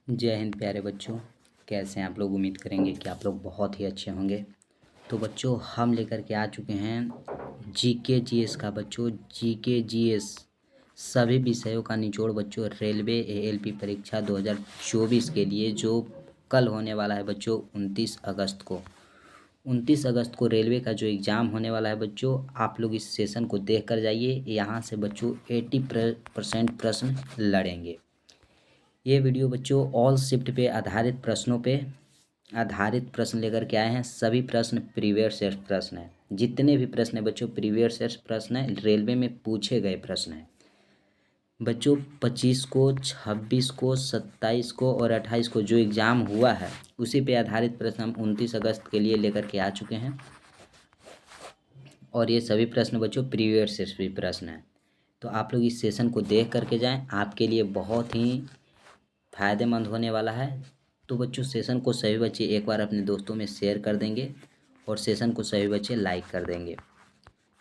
जय हिंद प्यारे बच्चों। कैसे हैं आप लोग? उम्मीद करेंगे कि आप लोग बहुत ही अच्छे होंगे। तो बच्चों हम लेकर के आ चुके हैं जीके जीएस का। बच्चों जीके जीएस सभी विषयों का निचोड़ बच्चों, रेलवे एएलपी परीक्षा 2024 के लिए जो कल होने वाला है बच्चों 29 अगस्त को। 29 अगस्त को रेलवे का जो एग्ज़ाम होने वाला है बच्चों, आप लोग इस सेशन को देख कर जाइए। यहाँ से बच्चों 80% प्रश्न लड़ेंगे। ये वीडियो बच्चों ऑल शिफ्ट पे आधारित प्रश्नों पे आधारित प्रश्न लेकर के आए हैं। सभी प्रश्न प्रीवियस ईयर प्रश्न हैं। जितने भी प्रश्न हैं बच्चों प्रीवियस ईयर प्रश्न हैं, रेलवे में पूछे गए प्रश्न हैं बच्चों। 25 को, 26 को, 27 को और 28 को जो एग्ज़ाम हुआ है उसी पे आधारित प्रश्न हम 29 अगस्त के लिए लेकर के आ चुके हैं। और ये सभी प्रश्न बच्चों प्रीवियस ईयर भी प्रश्न हैं। तो आप लोग इस सेशन को देख करके जाएं, आपके लिए बहुत ही फ़ायदेमंद होने वाला है। तो बच्चों सेशन को सभी बच्चे एक बार अपने दोस्तों में शेयर कर देंगे और सेशन को सभी बच्चे लाइक कर देंगे।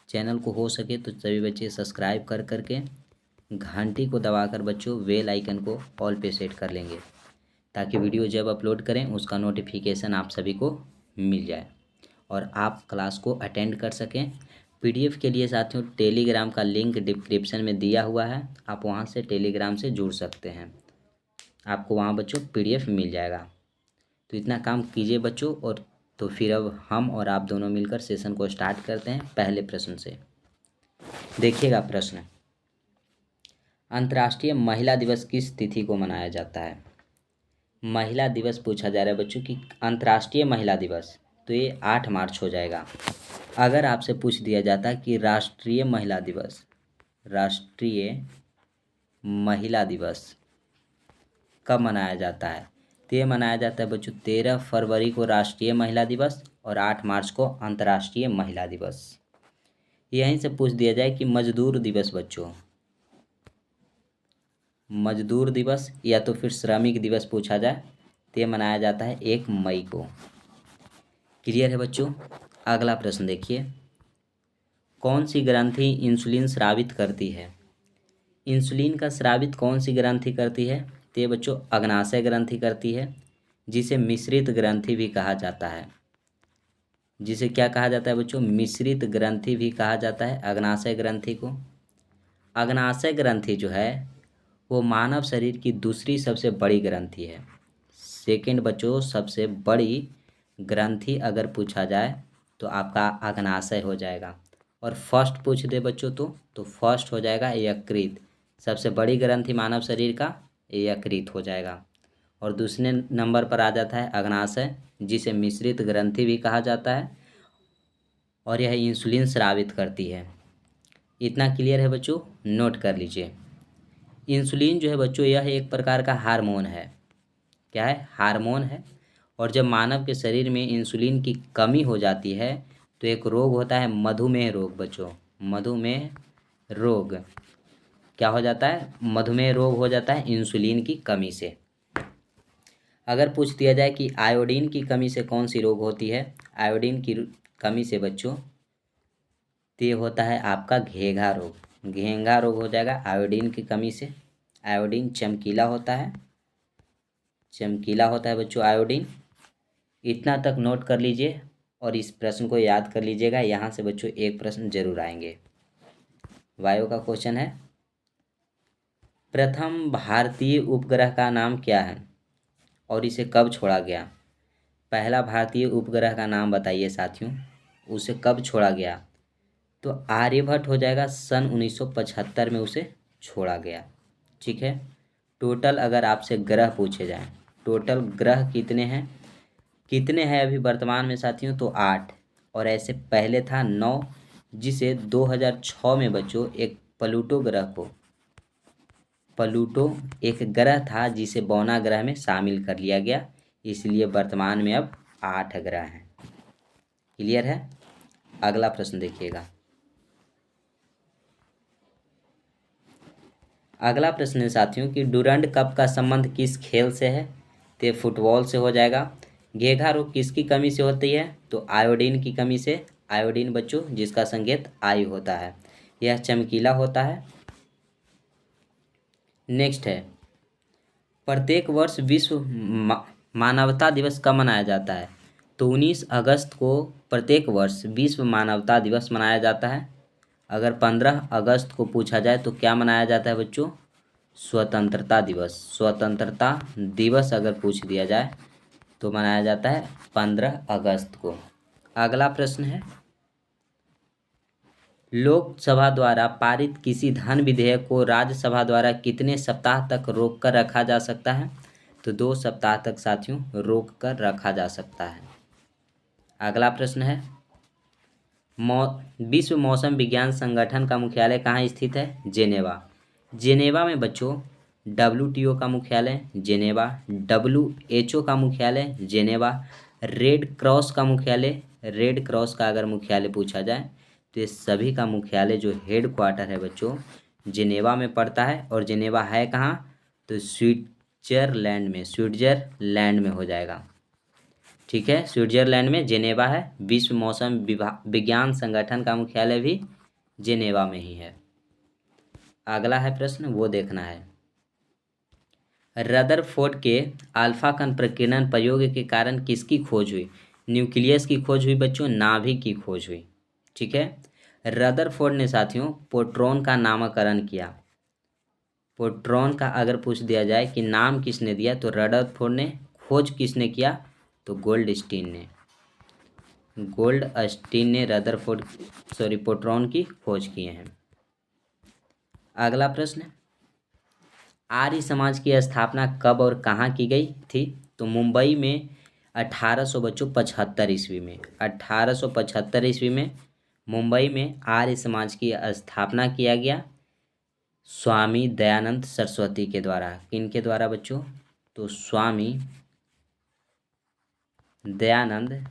चैनल को हो सके तो सभी बच्चे सब्सक्राइब कर करके घंटी को दबाकर बच्चों बेल आइकन को ऑल पे सेट कर लेंगे, ताकि वीडियो जब अपलोड करें उसका नोटिफिकेशन आप सभी को मिल जाए और आप क्लास को अटेंड कर सकें। पीडीएफ के लिए साथियों टेलीग्राम का लिंक डिस्क्रिप्शन में दिया हुआ है, आप वहां से टेलीग्राम से जुड़ सकते हैं। आपको वहाँ बच्चों पीडीएफ मिल जाएगा। तो इतना काम कीजिए बच्चों। और तो फिर अब हम और आप दोनों मिलकर सेशन को स्टार्ट करते हैं पहले प्रश्न से। देखिएगा प्रश्न, अंतर्राष्ट्रीय महिला दिवस किस तिथि को मनाया जाता है? महिला दिवस पूछा जा रहा है बच्चों कि अंतर्राष्ट्रीय महिला दिवस, तो ये 8 मार्च हो जाएगा। अगर आपसे पूछ दिया जाता कि राष्ट्रीय महिला दिवस, राष्ट्रीय महिला दिवस कब मनाया जाता है, तो ये मनाया जाता है बच्चों 13 फरवरी को राष्ट्रीय महिला दिवस और 8 मार्च को अंतर्राष्ट्रीय महिला दिवस। यहीं से पूछ दिया जाए कि मजदूर दिवस बच्चों, मजदूर दिवस या तो फिर श्रमिक दिवस पूछा जाए तो ये मनाया जाता है 1 मई को। क्लियर है बच्चों? अगला प्रश्न देखिए, कौन सी ग्रंथि इंसुलिन स्रावित करती है? इंसुलिन का स्रावित कौन सी ग्रंथि करती है? तो ये बच्चों अग्नाशय ग्रंथि करती है, जिसे मिश्रित ग्रंथि भी कहा जाता है। जिसे क्या कहा जाता है बच्चों? मिश्रित ग्रंथि भी कहा जाता है अग्नाशय ग्रंथि को। अग्नाशय ग्रंथि जो है वो मानव शरीर की दूसरी सबसे बड़ी ग्रंथि है। सेकंड बच्चों सबसे बड़ी ग्रंथि अगर पूछा जाए तो आपका अग्नाशय हो जाएगा। और फर्स्ट पूछ दे बच्चों तो फर्स्ट हो जाएगा यकृत। सबसे बड़ी ग्रंथि मानव शरीर का यकृत हो जाएगा। और दूसरे नंबर पर आ जाता है अग्नाशय, जिसे मिश्रित ग्रंथि भी कहा जाता है, और यह इंसुलिन स्रावित करती है। इतना क्लियर है बच्चों? नोट कर लीजिए। इंसुलिन जो है बच्चों यह एक प्रकार का हार्मोन है। क्या है? हार्मोन है। और जब मानव के शरीर में इंसुलिन की कमी हो जाती है तो एक रोग होता है मधुमेह रोग बच्चों। मधुमेह रोग क्या हो जाता है? मधुमेह रोग हो जाता है इंसुलिन की कमी से। अगर पूछ दिया जाए कि आयोडीन की कमी से कौन सी रोग होती है? आयोडीन की कमी से बच्चों तो ये होता है आपका घेंघा रोग। घेंघा रोग हो जाएगा आयोडीन की कमी से। आयोडीन चमकीला होता है, चमकीला होता है बच्चों आयोडीन। इतना तक नोट कर लीजिए और इस प्रश्न को याद कर लीजिएगा। यहाँ से बच्चों एक प्रश्न जरूर आएंगे। वायु का क्वेश्चन है, प्रथम भारतीय उपग्रह का नाम क्या है और इसे कब छोड़ा गया? पहला भारतीय उपग्रह का नाम बताइए साथियों, उसे कब छोड़ा गया? तो आर्यभट्ट हो जाएगा। सन 1975 में उसे छोड़ा गया। ठीक है। टोटल अगर आपसे ग्रह पूछे जाएं, टोटल ग्रह कितने हैं? कितने हैं अभी वर्तमान में साथियों? तो 8। और ऐसे पहले था 9, जिसे 2006 में बच्चों एक प्लूटो ग्रह को, प्लूटो एक ग्रह था जिसे बौना ग्रह में शामिल कर लिया गया, इसलिए वर्तमान में अब 8 ग्रह हैं। क्लियर है? अगला प्रश्न देखिएगा। अगला प्रश्न है साथियों कि डूरंड कप का संबंध किस खेल से है? तो फुटबॉल से हो जाएगा। घेंघा रोग किसकी कमी से होती है? तो आयोडीन की कमी से। आयोडीन बच्चों जिसका संकेत आई होता है, यह चमकीला होता है। नेक्स्ट है, प्रत्येक वर्ष विश्व मानवता दिवस कब मनाया जाता है? तो 19 अगस्त को प्रत्येक वर्ष विश्व मानवता दिवस मनाया जाता है। अगर 15 अगस्त को पूछा जाए तो क्या मनाया जाता है बच्चों? स्वतंत्रता दिवस। स्वतंत्रता दिवस अगर पूछ दिया जाए तो मनाया जाता है 15 अगस्त को। अगला प्रश्न है, लोकसभा द्वारा पारित किसी धन विधेयक को राज्यसभा द्वारा कितने सप्ताह तक रोक कर रखा जा सकता है? तो 2 सप्ताह तक साथियों रोक कर रखा जा सकता है। अगला प्रश्न है, विश्व मौसम विज्ञान संगठन का मुख्यालय कहाँ स्थित है? जेनेवा। जेनेवा में बच्चों WTO का मुख्यालय जेनेवा, WHO का मुख्यालय जेनेवा, रेड क्रॉस का मुख्यालय, रेड क्रॉस का अगर मुख्यालय पूछा जाए तो ये सभी का मुख्यालय जो हेड क्वार्टर है बच्चों जेनेवा में पड़ता है। और जेनेवा है कहाँ? तो स्विट्जरलैंड में, स्विट्जरलैंड में हो जाएगा। ठीक है, स्विट्जरलैंड में जेनेवा है। विश्व मौसम विज्ञान संगठन का मुख्यालय भी जेनेवा में ही है। अगला है प्रश्न, वो देखना है, रदरफोर्ड के अल्फा कण प्रकीर्णन प्रयोग के कारण किसकी खोज हुई? न्यूक्लियस की खोज हुई बच्चों, नाभिक की खोज हुई। ठीक है, रदरफोर्ड ने साथियों पोट्रॉन का नामकरण किया। पोट्रॉन का अगर पूछ दिया जाए कि नाम किसने दिया तो रदरफोर्ड ने, खोज किसने किया? तो गोल्डस्टीन ने, गोल्डस्टीन ने पोट्रॉन की खोज किए हैं। अगला प्रश्न, आर्य समाज की स्थापना कब और कहाँ की गई थी? तो मुंबई में 1875 ईस्वी में, 1875 ईस्वी में मुंबई में आर्य समाज की स्थापना किया गया स्वामी दयानंद सरस्वती के द्वारा। किनके द्वारा बच्चों? तो स्वामी दयानंद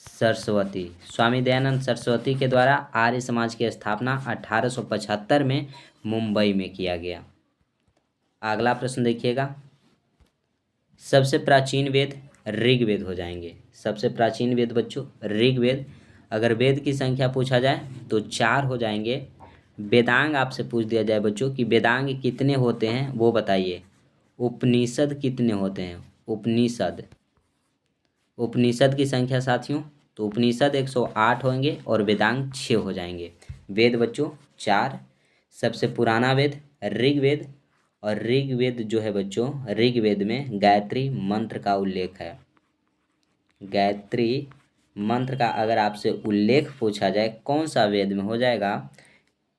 सरस्वती, स्वामी दयानंद सरस्वती के द्वारा आर्य समाज की स्थापना 1875 में मुंबई में किया गया। अगला प्रश्न देखिएगा, सबसे प्राचीन वेद ऋग्वेद हो जाएंगे। सबसे प्राचीन वेद बच्चों ऋग्वेद। अगर वेद की संख्या पूछा जाए तो 4 हो जाएंगे। वेदांग आपसे पूछ दिया जाए बच्चों कि वेदांग कितने होते हैं वो बताइए। उपनिषद कितने होते हैं? उपनिषद, उपनिषद की संख्या साथियों तो उपनिषद 108 होंगे और वेदांग 6 हो जाएंगे। वेद बच्चों 4। सबसे पुराना वेद ऋग्वेद, और ऋग्वेद जो है बच्चों ऋग्वेद में गायत्री मंत्र का उल्लेख है। गायत्री मंत्र का अगर आपसे उल्लेख पूछा जाए कौन सा वेद में हो जाएगा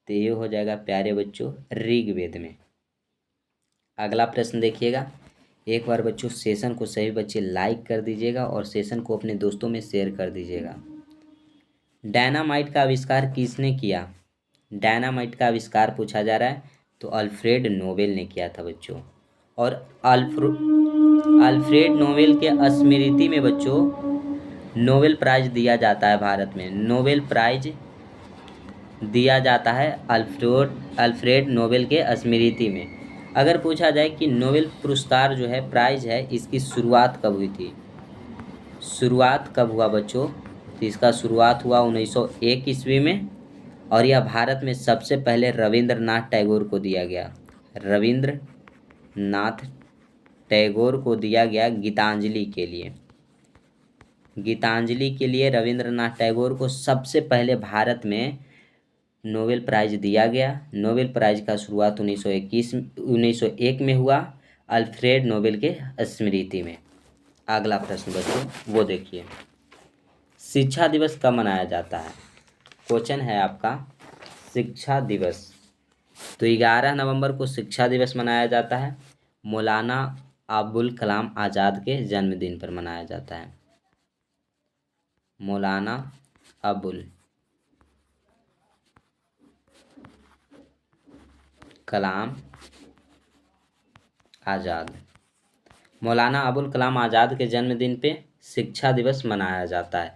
तो ये हो जाएगा प्यारे बच्चों ऋग्वेद में। अगला प्रश्न देखिएगा, एक बार बच्चों सेशन को सभी बच्चे लाइक कर दीजिएगा और सेशन को अपने दोस्तों में शेयर कर दीजिएगा। डायनामाइट का आविष्कार किसने किया? डायनामाइट का आविष्कार पूछा जा रहा है तो अल्फ्रेड नोबेल ने किया था बच्चों। और अल्फ्रेड नोबेल के स्मृति में बच्चों नोबेल प्राइज दिया जाता है। भारत में नोबेल प्राइज दिया जाता है अल्फ्रेड नोबेल के स्मृति में। अगर पूछा जाए कि नोबेल पुरस्कार जो है प्राइज है इसकी शुरुआत कब हुई थी? शुरुआत कब हुआ बच्चों? तो इसका शुरुआत हुआ 1901 ईस्वी में और यह भारत में सबसे पहले रविंद्रनाथ टैगोर को दिया गया। रविंद्रनाथ टैगोर को दिया गया गीतांजलि के लिए। गीतांजलि के लिए रविंद्रनाथ टैगोर को सबसे पहले भारत में नोबेल प्राइज दिया गया। नोबेल प्राइज का शुरुआत 1901 में हुआ अल्फ्रेड नोबेल के स्मृति में। अगला प्रश्न बच्चों वो देखिए, शिक्षा दिवस कब मनाया जाता है? क्वेश्चन है आपका शिक्षा दिवस। तो 11 नवंबर को शिक्षा दिवस मनाया जाता है। मौलाना अबुल कलाम आज़ाद के जन्मदिन पर मनाया जाता है। मौलाना अबुल कलाम आज़ाद, मौलाना अबुल कलाम आज़ाद के जन्मदिन पे शिक्षा दिवस मनाया जाता है।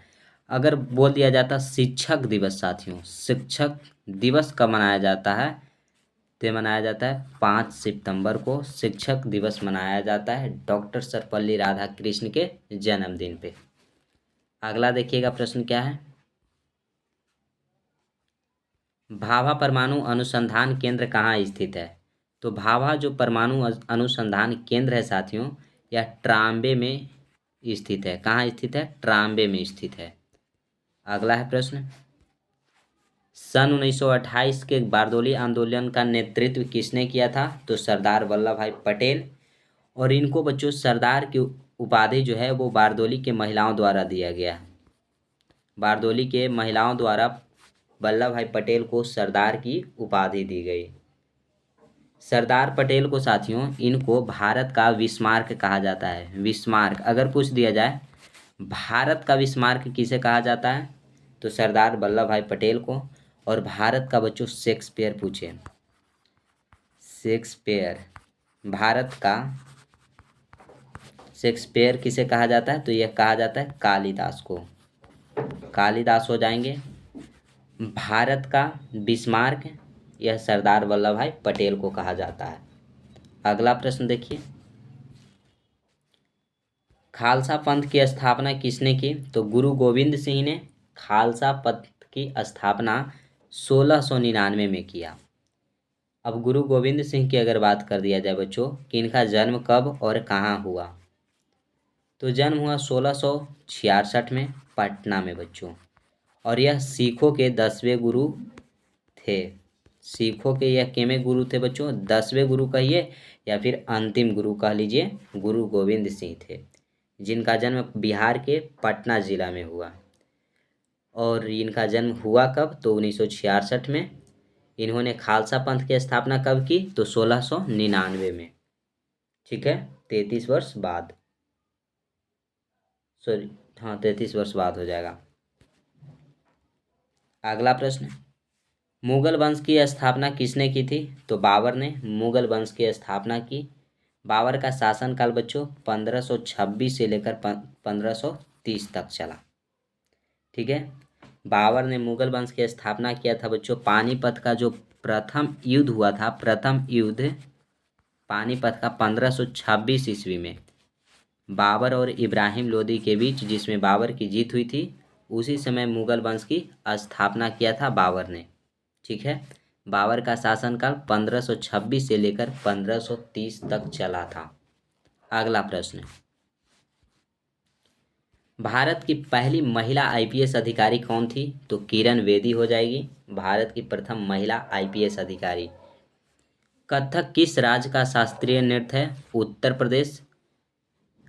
अगर बोल दिया जाता शिक्षक दिवस साथियों, शिक्षक दिवस कब मनाया जाता है? तो मनाया जाता है 5 सितंबर को शिक्षक दिवस मनाया जाता है डॉक्टर सर्वपल्ली राधाकृष्ण के जन्मदिन पे। अगला देखिएगा प्रश्न क्या है, भाभा परमाणु अनुसंधान केंद्र कहाँ स्थित है? तो भाभा जो परमाणु अनुसंधान केंद्र है साथियों, यह ट्राम्बे में स्थित है। कहाँ स्थित है? ट्राम्बे में स्थित है। अगला है प्रश्न, सन 1928 के बारदोली आंदोलन का नेतृत्व किसने किया था? तो सरदार वल्लभ भाई पटेल। और इनको बच्चों सरदार की उपाधि जो है वो बारदोली के महिलाओं द्वारा दिया गया है। बारदोली के महिलाओं द्वारा वल्लभ भाई पटेल को सरदार की उपाधि दी गई। सरदार पटेल को साथियों, इनको भारत का विस्मार्क कहा जाता है। विस्मार्क अगर पूछ दिया जाए भारत का विस्मार्क किसे कहा जाता है, तो सरदार वल्लभ भाई पटेल को। और भारत का बच्चों शेक्सपियर पूछे, शेक्सपियर, भारत का शेक्सपियर किसे कहा जाता है? तो यह कहा जाता है कालिदास को। कालिदास हो जाएंगे। भारत का बिस्मार्क, यह सरदार वल्लभ भाई पटेल को कहा जाता है। अगला प्रश्न देखिए, खालसा पंथ की स्थापना किसने की? तो गुरु गोविंद सिंह ने खालसा पंथ की स्थापना 1699 में किया। अब गुरु गोविंद सिंह की अगर बात कर दिया जाए बच्चों कि इनका जन्म कब और कहाँ हुआ, तो जन्म हुआ 1666 में पटना में बच्चों। और यह सिखों के 10वें गुरु थे। सिखों के यह कितवें गुरु थे बच्चों? 10वें गुरु कहिए या फिर अंतिम गुरु कह लीजिए, गुरु गोविंद सिंह थे, जिनका जन्म बिहार के पटना जिला में हुआ। और इनका जन्म हुआ कब? तो 1966 में। इन्होंने खालसा पंथ की स्थापना कब की? तो 1699 में। ठीक है, 33 वर्ष बाद, सॉरी हाँ 33 वर्ष बाद हो जाएगा। अगला प्रश्न, मुगल वंश की स्थापना किसने की थी? तो बाबर ने मुगल वंश की स्थापना की। बाबर का शासनकाल बच्चों 1526 से लेकर 1530 तक चला। ठीक है, बाबर ने मुगल वंश की स्थापना किया था बच्चों। पानीपत का जो प्रथम युद्ध हुआ था, प्रथम युद्ध पानीपत का 1526 ईस्वी में बाबर और इब्राहिम लोदी के बीच, जिसमें बाबर की जीत हुई थी, उसी समय मुगल वंश की स्थापना किया था बाबर ने। ठीक है, बाबर का शासनकाल 1526 से लेकर 1530 तक चला था। अगला प्रश्न, भारत की पहली महिला आईपीएस अधिकारी कौन थी? तो किरण बेदी हो जाएगी भारत की प्रथम महिला आईपीएस अधिकारी। कथक किस राज्य का शास्त्रीय नृत्य है? उत्तर प्रदेश।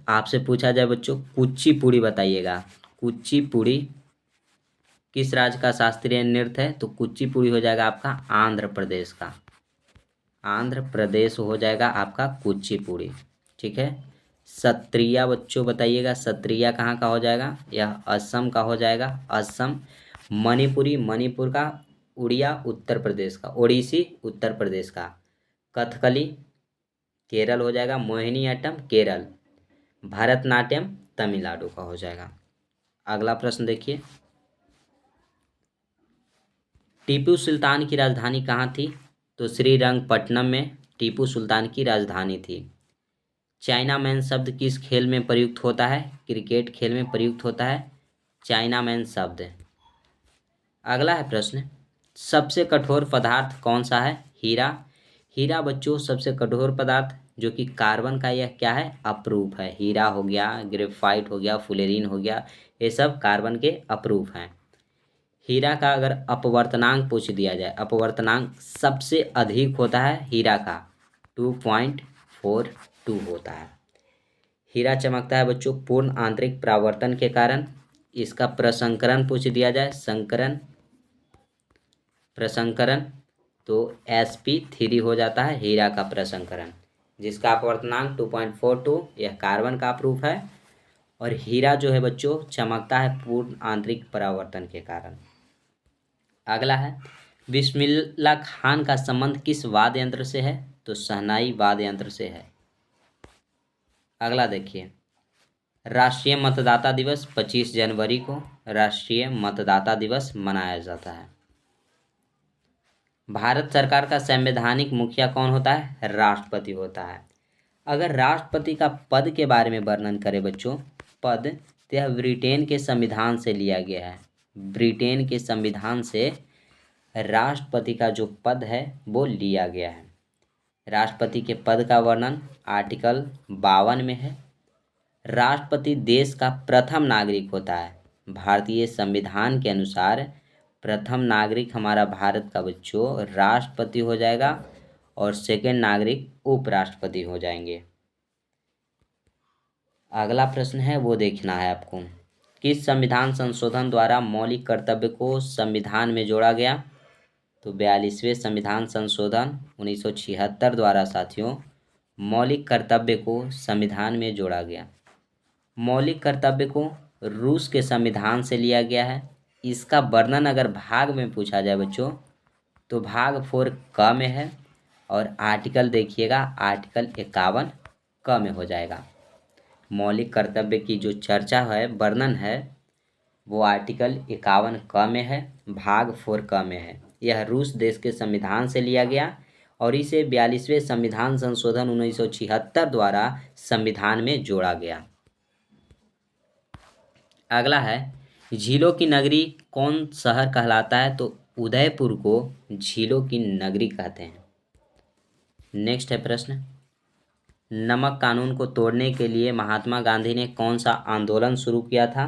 आपसे पूछा जाए बच्चों कुचिपुड़ी बताइएगा, कुचिपुड़ी किस राज्य का शास्त्रीय नृत्य है? तो कुचिपुड़ी हो जाएगा आपका आंध्र प्रदेश का। आंध्र प्रदेश हो जाएगा आपका कुचिपुड़ी। ठीक है, सत्रिया बच्चों बताइएगा, सत्रिया कहाँ का हो जाएगा? यह असम का हो जाएगा, असम। मणिपुरी, मणिपुर का। उड़िया उत्तर प्रदेश का, ओडिसी उत्तर प्रदेश का। कथकली केरल हो जाएगा, मोहिनीअट्टम केरल। भरतनाट्यम तमिलनाडु का हो जाएगा। अगला प्रश्न देखिए, टीपू सुल्तान की राजधानी कहाँ थी? तो श्रीरंगपट्टनम में टीपू सुल्तान की राजधानी थी। चाइना मैन शब्द किस खेल में प्रयुक्त होता है? क्रिकेट खेल में प्रयुक्त होता है चाइना मैन शब्द। अगला है प्रश्न, सबसे कठोर पदार्थ कौन सा है? हीरा। हीरा बच्चों सबसे कठोर पदार्थ, जो कि कार्बन का यह क्या है? अपरूप है। हीरा हो गया, ग्रेफाइट हो गया, फुलेरिन हो गया, ये सब कार्बन के अपरूप हैं। हीरा का अगर अपवर्तनांक पूछ दिया जाए, अपवर्तनांक सबसे अधिक होता है हीरा का, 2.42 होता है। हीरा चमकता है बच्चों पूर्ण आंतरिक परावर्तन के कारण। इसका प्रसंकरण पूछ दिया जाए, संकरण प्रसंकरण, तो sp3 हो जाता है हीरा का प्रसंकरण, जिसका अपवर्तनांक 2.42, यह कार्बन का अपरूप है। और हीरा जो है बच्चों चमकता है पूर्ण आंतरिक परावर्तन के कारण। अगला है, बिस्मिल्लाह खान का संबंध किस वाद्य यंत्र से है? तो शहनाई वाद्य यंत्र से है। अगला देखिए, राष्ट्रीय मतदाता दिवस 25 जनवरी को राष्ट्रीय मतदाता दिवस मनाया जाता है। भारत सरकार का संवैधानिक मुखिया कौन होता है? राष्ट्रपति होता है। अगर राष्ट्रपति का पद के बारे में वर्णन करें बच्चों, पद, तो यह ब्रिटेन के संविधान से लिया गया है। ब्रिटेन के संविधान से राष्ट्रपति का जो पद है वो लिया गया है। राष्ट्रपति के पद का वर्णन आर्टिकल 52 में है। राष्ट्रपति देश का प्रथम नागरिक होता है। भारतीय संविधान के अनुसार प्रथम नागरिक हमारा भारत का बच्चों राष्ट्रपति हो जाएगा और सेकंड नागरिक उपराष्ट्रपति हो जाएंगे। अगला प्रश्न है वो देखना है आपको, किस संविधान संशोधन द्वारा मौलिक कर्तव्य को संविधान में जोड़ा गया? तो 42वें संविधान संशोधन 1976 द्वारा साथियों मौलिक कर्तव्य को संविधान में जोड़ा गया। मौलिक कर्तव्य को रूस के संविधान से लिया गया है। इसका वर्णन अगर भाग में पूछा जाए बच्चों तो भाग 4 क में है और आर्टिकल देखिएगा आर्टिकल 51 क में हो जाएगा। मौलिक कर्तव्य की जो चर्चा है वर्णन है वो आर्टिकल 51 क में है, भाग 4 क में है। यह रूस देश के संविधान से लिया गया और इसे 42वें संविधान संशोधन 1976 द्वारा संविधान में जोड़ा गया। अगला है झीलों की नगरी कौन शहर कहलाता है? तो उदयपुर को झीलों की नगरी कहते हैं। नेक्स्ट है प्रश्न, नमक कानून को तोड़ने के लिए महात्मा गांधी ने कौन सा आंदोलन शुरू किया था?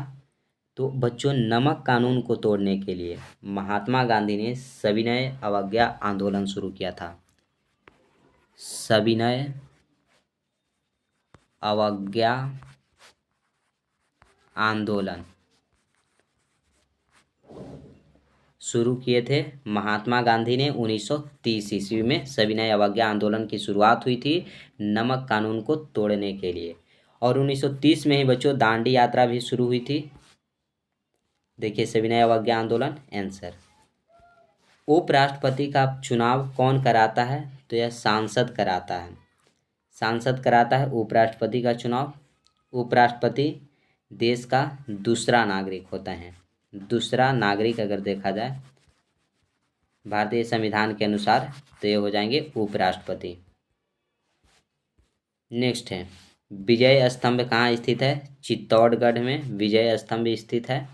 तो बच्चों नमक कानून को तोड़ने के लिए महात्मा गांधी ने सविनय अवज्ञा आंदोलन शुरू किया था। सविनय अवज्ञा आंदोलन शुरू किए थे महात्मा गांधी ने 1930 ईस्वी में। सविनय अवज्ञा आंदोलन की शुरुआत हुई थी नमक कानून को तोड़ने के लिए और 1930 में ही बच्चों दांडी यात्रा भी शुरू हुई थी। देखिए सविनय अवज्ञा आंदोलन आंसर। उपराष्ट्रपति का चुनाव कौन कराता है? तो यह सांसद कराता है। सांसद कराता है उपराष्ट्रपति का चुनाव। उपराष्ट्रपति देश का दूसरा नागरिक होता है। दूसरा नागरिक अगर देखा जाए भारतीय संविधान के अनुसार तो ये हो जाएंगे उपराष्ट्रपति। नेक्स्ट है विजय स्तंभ कहाँ स्थित है? चित्तौड़गढ़ में विजय स्तंभ स्थित है।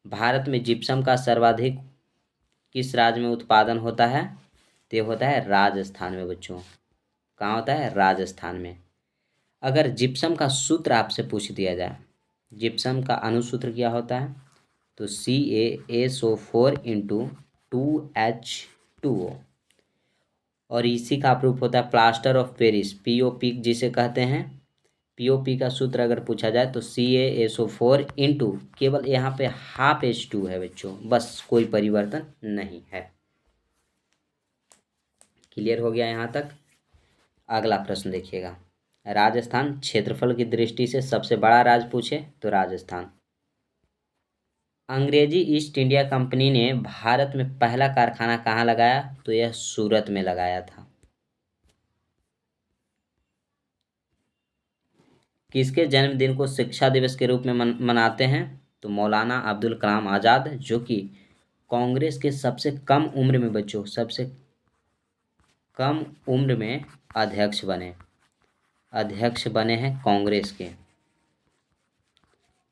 भारत में जिप्सम का सर्वाधिक किस राज्य में उत्पादन होता है? तो ये होता है राजस्थान में बच्चों। कहाँ होता है? राजस्थान में। अगर जिप्सम का सूत्र आपसे पूछ दिया जाए, जिप्सम का अनुसूत्र क्या होता है? तो CaSO4 × 2H2O और इसी का प्रूफ होता है प्लास्टर ऑफ पेरिस POP जिसे कहते हैं। POP का सूत्र अगर पूछा जाए तो CaSO4 × केवल यहाँ पे हाफ H2 है बच्चों, बस कोई परिवर्तन नहीं है। क्लियर हो गया यहाँ तक? अगला प्रश्न देखिएगा, राजस्थान क्षेत्रफल की दृष्टि से सबसे बड़ा राज्य पूछे तो राजस्थान। अंग्रेजी ईस्ट इंडिया कंपनी ने भारत में पहला कारखाना कहाँ लगाया? तो यह सूरत में लगाया था। किसके जन्मदिन को शिक्षा दिवस के रूप में मनाते हैं? तो मौलाना अब्दुल कलाम आज़ाद, जो कि कांग्रेस के सबसे कम उम्र में बच्चों सबसे कम उम्र में अध्यक्ष बने हैं कांग्रेस के।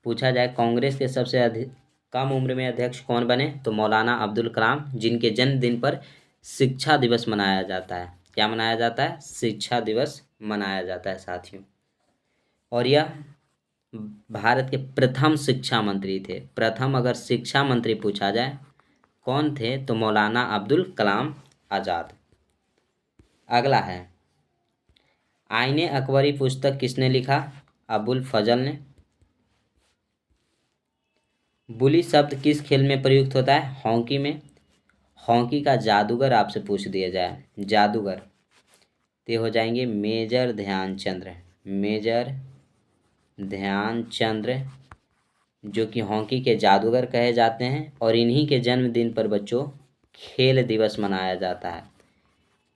पूछा जाए कांग्रेस के सबसे कम उम्र में अध्यक्ष कौन बने? तो मौलाना अब्दुल कलाम, जिनके जन्मदिन पर शिक्षा दिवस मनाया जाता है। क्या मनाया जाता है? शिक्षा दिवस मनाया जाता है साथियों। और यह भारत के प्रथम शिक्षा मंत्री थे। प्रथम अगर शिक्षा मंत्री पूछा जाए कौन थे? तो मौलाना अब्दुल कलाम आज़ाद। अगला है आईने अकबरी पुस्तक किसने लिखा? अबुल फजल ने। बुली शब्द किस खेल में प्रयुक्त होता है? हॉकी में। हॉकी का जादूगर आपसे पूछ दिया जाए, जादूगर ते हो जाएंगे मेजर ध्यानचंद्र। मेजर ध्यानचंद्र जो कि हॉकी के जादूगर कहे जाते हैं और इन्हीं के जन्मदिन पर बच्चों खेल दिवस मनाया जाता है।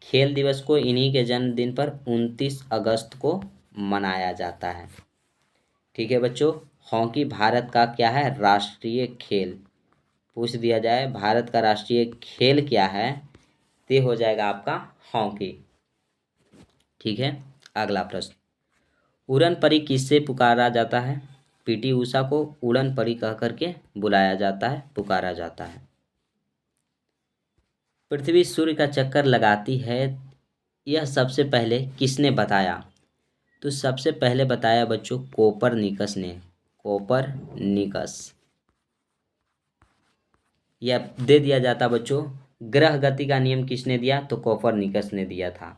खेल दिवस को इन्हीं के जन्मदिन पर 29 अगस्त को मनाया जाता है। ठीक है बच्चों, हॉकी भारत का क्या है? राष्ट्रीय खेल। पूछ दिया जाए भारत का राष्ट्रीय खेल क्या है, ते हो जाएगा आपका हॉकी। ठीक है, अगला प्रश्न, उड़न परी किससे पुकारा जाता है? PT उषा को उड़न परी कह करके बुलाया जाता है, पुकारा जाता है। पृथ्वी सूर्य का चक्कर लगाती है यह सबसे पहले किसने बताया? तो सबसे पहले बताया बच्चों कोपरनिकस ने। कोपरनिकस। या दे दिया जाता बच्चों, ग्रह गति का नियम किसने दिया? तो कोपरनिकस ने दिया था।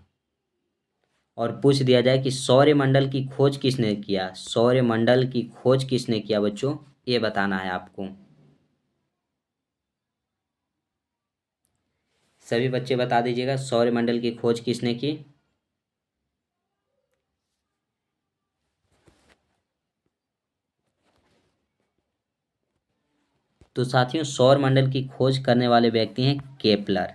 और पूछ दिया जाए कि सौरमंडल की खोज किसने किया? सौरमंडल की खोज किसने किया बच्चों? ये बताना है आपको। सभी बच्चे बता दीजिएगा, सौरमंडल की खोज किसने की? तो साथियों, सौरमंडल की खोज करने वाले व्यक्ति हैं केपलर।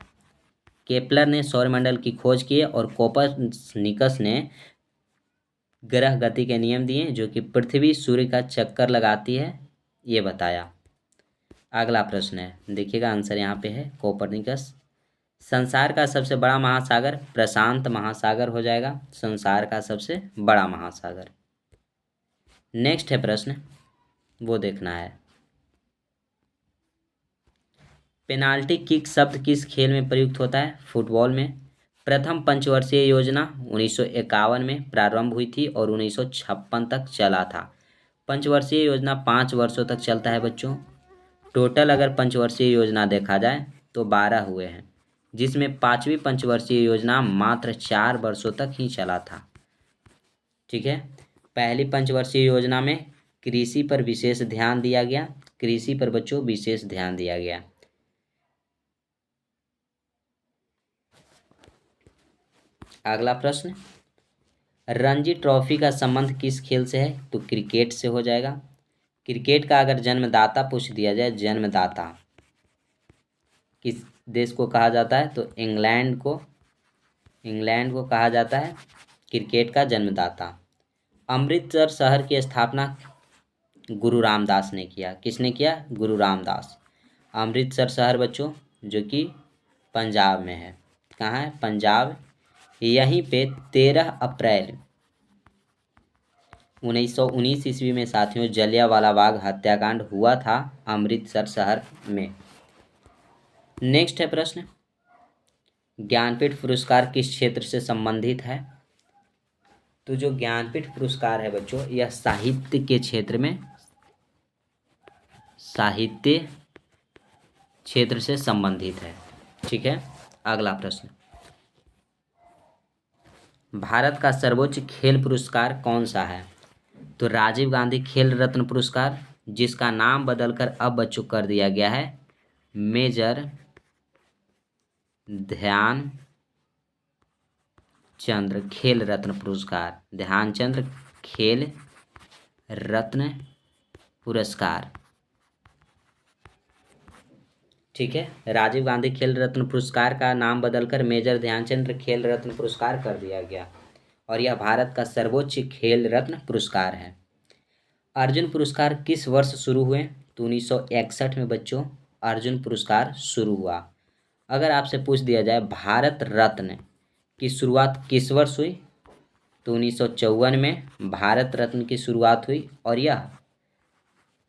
केपलर ने सौरमंडल की खोज की और कोपरनिकस ने ग्रह गति के नियम दिए, जो कि पृथ्वी सूर्य का चक्कर लगाती है, ये बताया। अगला प्रश्न है, देखिएगा आंसर यहाँ पे है कोपरनिकस। संसार का सबसे बड़ा महासागर प्रशांत महासागर हो जाएगा, संसार का सबसे बड़ा महासागर। नेक्स्ट है प्रश्न, वो देखना है। पेनाल्टी किक शब्द किस खेल में प्रयुक्त होता है? फुटबॉल में। प्रथम पंचवर्षीय योजना 1951 में प्रारंभ हुई थी और 1956 तक चला था। पंचवर्षीय योजना 5 वर्षों तक चलता है बच्चों। टोटल अगर पंचवर्षीय योजना देखा जाए तो 12 हुए हैं, जिसमें 5वीं पंचवर्षीय योजना मात्र 4 वर्षों तक ही चला था। ठीक है। पहली पंचवर्षीय योजना में कृषि पर विशेष ध्यान दिया गया। कृषि पर बच्चों विशेष ध्यान दिया गया। अगला प्रश्न, रणजी ट्रॉफी का संबंध किस खेल से है? तो क्रिकेट से हो जाएगा। क्रिकेट का अगर जन्मदाता पूछ दिया जाए, जन्मदाता किस देश को कहा जाता है? तो इंग्लैंड को कहा जाता है क्रिकेट का जन्मदाता। अमृतसर शहर की स्थापना गुरु रामदास ने किया। किसने किया? गुरु रामदास। अमृतसर शहर बच्चों जो कि पंजाब में है। कहाँ है? पंजाब। यहीं पे 13 अप्रैल 1919 ईस्वी में साथियों जलियांवाला बाग हत्याकांड हुआ था अमृतसर शहर में। नेक्स्ट है प्रश्न, ज्ञानपीठ पुरस्कार किस क्षेत्र से संबंधित है? तो जो ज्ञानपीठ पुरस्कार है बच्चों, यह साहित्य के क्षेत्र में, साहित्य क्षेत्र से संबंधित है। ठीक है। अगला प्रश्न, भारत का सर्वोच्च खेल पुरस्कार कौन सा है? तो राजीव गांधी खेल रत्न पुरस्कार, जिसका नाम बदलकर अब बच्चों कर दिया गया है मेजर ध्यान चंद्र खेल रत्न पुरस्कार। ध्यानचंद्र खेल रत्न पुरस्कार। ठीक है। राजीव गांधी खेल रत्न पुरस्कार का नाम बदलकर मेजर ध्यानचंद्र खेल रत्न पुरस्कार कर दिया गया और यह भारत का सर्वोच्च खेल रत्न पुरस्कार है। अर्जुन पुरस्कार किस वर्ष शुरू हुए? तो 1961 में बच्चों अर्जुन पुरस्कार शुरू हुआ। अगर आपसे पूछ दिया जाए भारत रत्न की शुरुआत किस वर्ष हुई? तो 1954 में भारत रत्न की शुरुआत हुई और यह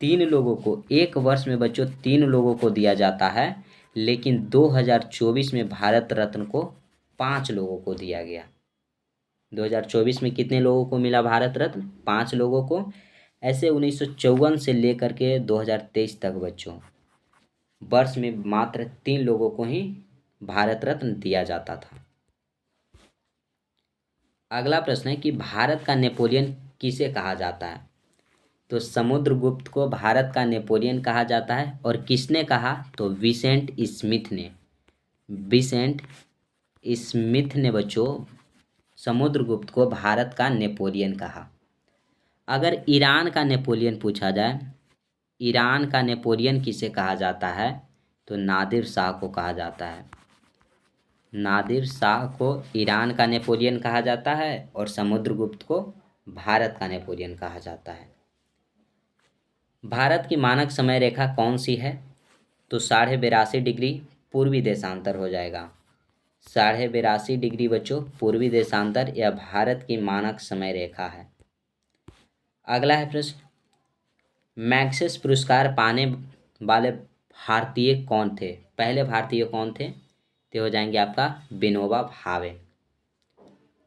3 लोगों को, एक वर्ष में बच्चों 3 लोगों को दिया जाता है, लेकिन 2024 में भारत रत्न को 5 लोगों को दिया गया। 2024 में कितने लोगों को मिला भारत रत्न? 5 लोगों को। ऐसे 1954 से लेकर के 2023 तक बच्चों वर्ष में मात्र 3 लोगों को ही भारत रत्न दिया जाता था। अगला प्रश्न है कि भारत का नेपोलियन किसे कहा जाता है? तो समुद्रगुप्त को भारत का नेपोलियन कहा जाता है। और किसने कहा? तो विसेंट स्मिथ ने। विसेंट स्मिथ ने बच्चों समुद्रगुप्त को भारत का नेपोलियन कहा। अगर ईरान का नेपोलियन पूछा जाए, ईरान का नेपोलियन किसे कहा जाता है? तो नादिर शाह को कहा जाता है। नादिर शाह को ईरान का नेपोलियन कहा जाता है और समुद्रगुप्त को भारत का नेपोलियन कहा जाता है। भारत की मानक समय रेखा कौन सी है? तो 82.5 डिग्री पूर्वी देशांतर हो जाएगा। 82.5 डिग्री बच्चों पूर्वी देशांतर यह भारत की मानक समय रेखा है। अगला है प्रश्न, मैग्सेस पुरस्कार पाने वाले भारतीय कौन थे? पहले भारतीय कौन थे? तो हो जाएंगे आपका विनोबा भावे।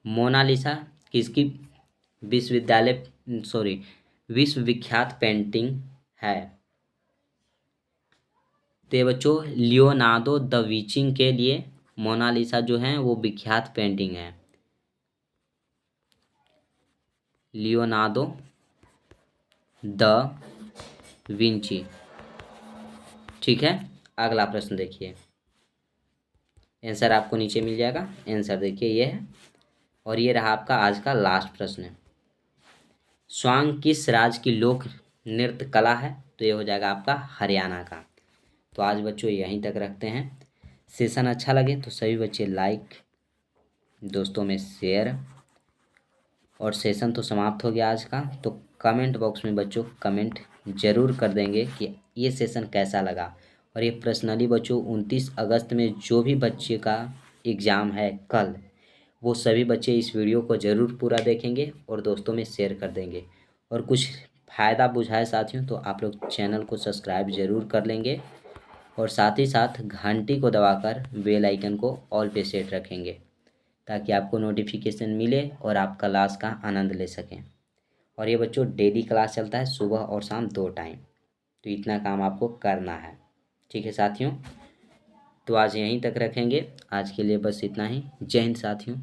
मोनालिसा किसकी विश्व विख्यात पेंटिंग है? तो ये बच्चों लियोनार्डो द विंची के लिए मोनालिसा जो है वो विख्यात पेंटिंग है। Leonardo da Vinci. ठीक है, अगला प्रश्न देखिए। आंसर आपको नीचे मिल जाएगा। आंसर देखिए ये है, और ये रहा आपका आज का लास्ट प्रश्न। स्वांग किस राज्य की लोक नृत्य कला है? तो ये हो जाएगा आपका हरियाणा का। तो आज बच्चों यहीं तक रखते हैं। सेशन अच्छा लगे तो सभी बच्चे लाइक, दोस्तों में शेयर, और सेशन तो समाप्त हो गया आज का। तो कमेंट बॉक्स में बच्चों कमेंट जरूर कर देंगे कि ये सेशन कैसा लगा। और ये पर्सनली बच्चों 29 अगस्त में जो भी बच्चे का एग्ज़ाम है कल, वो सभी बच्चे इस वीडियो को ज़रूर पूरा देखेंगे और दोस्तों में शेयर कर देंगे। और कुछ फ़ायदा बुझाए साथियों तो आप लोग चैनल को सब्सक्राइब ज़रूर कर लेंगे, और साथ ही साथ घंटी को दबाकर बेल आइकन को ऑल पे सेट रखेंगे, ताकि आपको नोटिफिकेशन मिले और आप क्लास का आनंद ले सकें। और ये बच्चों डेली क्लास चलता है सुबह और शाम 2 टाइम, तो इतना काम आपको करना है। ठीक है साथियों, तो आज यहीं तक रखेंगे। आज के लिए बस इतना ही। जय हिंद साथियों।